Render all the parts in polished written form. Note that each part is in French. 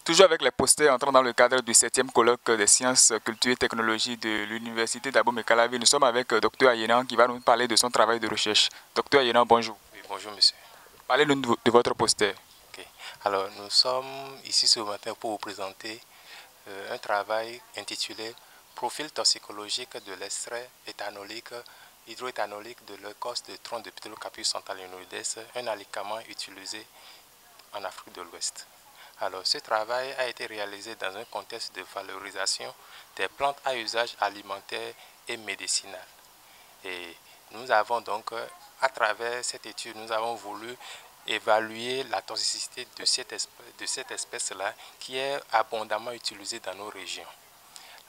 Toujours avec les posters entrant dans le cadre du 7e colloque des sciences, culture et technologies de l'université d'Abomey-Calavi, nous sommes avec Dr Ayenan qui va nous parler de son travail de recherche. Dr Ayenan, bonjour. Oui, bonjour monsieur. Parlez-nous de votre poster. Okay. Alors nous sommes ici ce matin pour vous présenter un travail intitulé Profil toxicologique de l'extrait éthanolique, hydroéthanolique de l'écorce de tronc de Ptilocapus centralinoides, un alicament utilisé en Afrique de l'Ouest. Alors, ce travail a été réalisé dans un contexte de valorisation des plantes à usage alimentaire et médicinal. Et nous avons donc, à travers cette étude, nous avons voulu évaluer la toxicité de cette espèce-là qui est abondamment utilisée dans nos régions.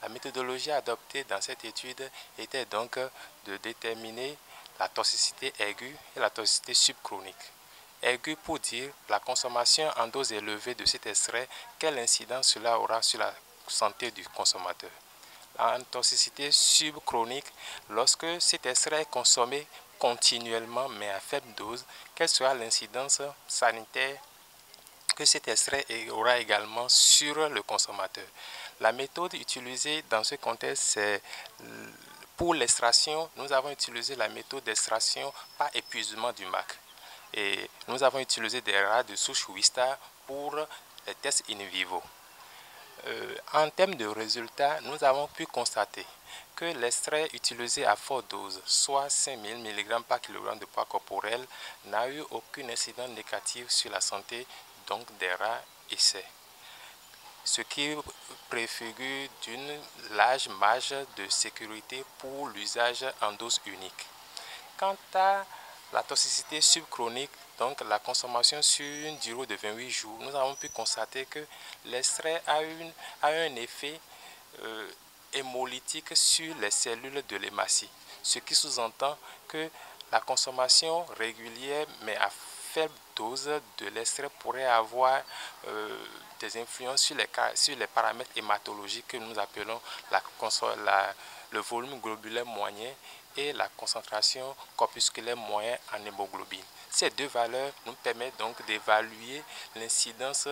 La méthodologie adoptée dans cette étude était donc de déterminer la toxicité aiguë et la toxicité subchronique. Aiguë pour dire la consommation en dose élevée de cet extrait, quelle incidence cela aura sur la santé du consommateur. En toxicité subchronique, lorsque cet extrait est consommé continuellement mais à faible dose, quelle sera l'incidence sanitaire que cet extrait aura également sur le consommateur. La méthode utilisée dans ce contexte, c'est pour l'extraction, nous avons utilisé la méthode d'extraction par épuisement du MAC. Et nous avons utilisé des rats de souche Wistar pour les tests in vivo. En termes de résultats, nous avons pu constater que l'extrait utilisé à forte dose, soit 5000 mg par kg de poids corporel, n'a eu aucun incident négatif sur la santé donc des rats essais, ce qui préfigure d'une large marge de sécurité pour l'usage en dose unique. Quant à la toxicité subchronique, donc la consommation sur une durée de 28 jours, nous avons pu constater que l'extrait a un effet hémolytique sur les cellules de l'hématie, ce qui sous-entend que la consommation régulière mais à faible dose de l'extrait pourrait avoir des influences sur les paramètres hématologiques que nous appelons le volume globulaire moyen et la concentration corpusculaire moyenne en hémoglobine. Ces deux valeurs nous permettent donc d'évaluer l'incidence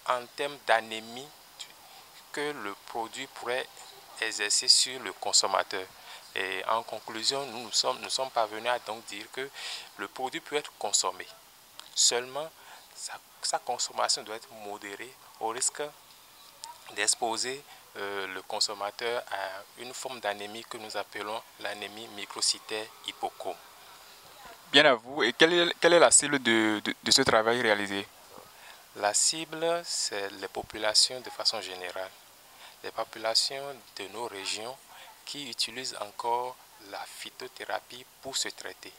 en termes d'anémie que le produit pourrait exercer sur le consommateur. Et en conclusion, nous sommes parvenus à donc dire que le produit peut être consommé. Seulement, sa consommation doit être modérée au risque d'exposer le consommateur à une forme d'anémie que nous appelons l'anémie microcytaire hypochrome. Bien à vous. Et quelle est la cible de ce travail réalisé? La cible, c'est les populations de façon générale. Les populations de nos régions qui utilisent encore la phytothérapie pour se traiter.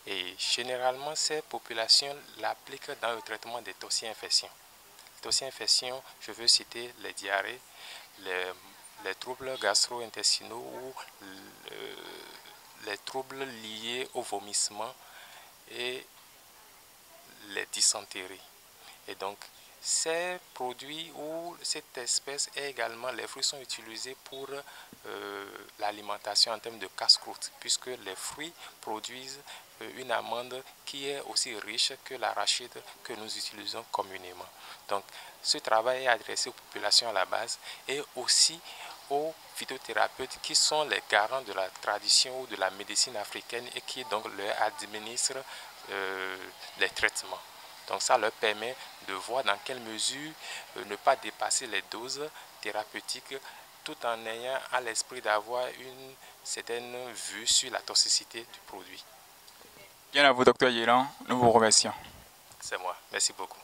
Et généralement, ces populations l'appliquent dans le traitement des toxi-infections. Les toxi-infections, je veux citer les diarrhées, les troubles gastro-intestinaux ou les troubles liés au vomissement et les dysenteries. Et donc, ces produits ou cette espèce est également, les fruits sont utilisés pour l'alimentation en termes de casse-croûte, puisque les fruits produisent une amande qui est aussi riche que l'arachide que nous utilisons communément. Donc, ce travail est adressé aux populations à la base et aussi aux phytothérapeutes qui sont les garants de la tradition ou de la médecine africaine et qui donc leur administrent les traitements. Donc ça leur permet de voir dans quelle mesure ne pas dépasser les doses thérapeutiques tout en ayant à l'esprit d'avoir une certaine vue sur la toxicité du produit. Bien à vous, Dr Ayenan. Nous vous remercions. C'est moi. Merci beaucoup.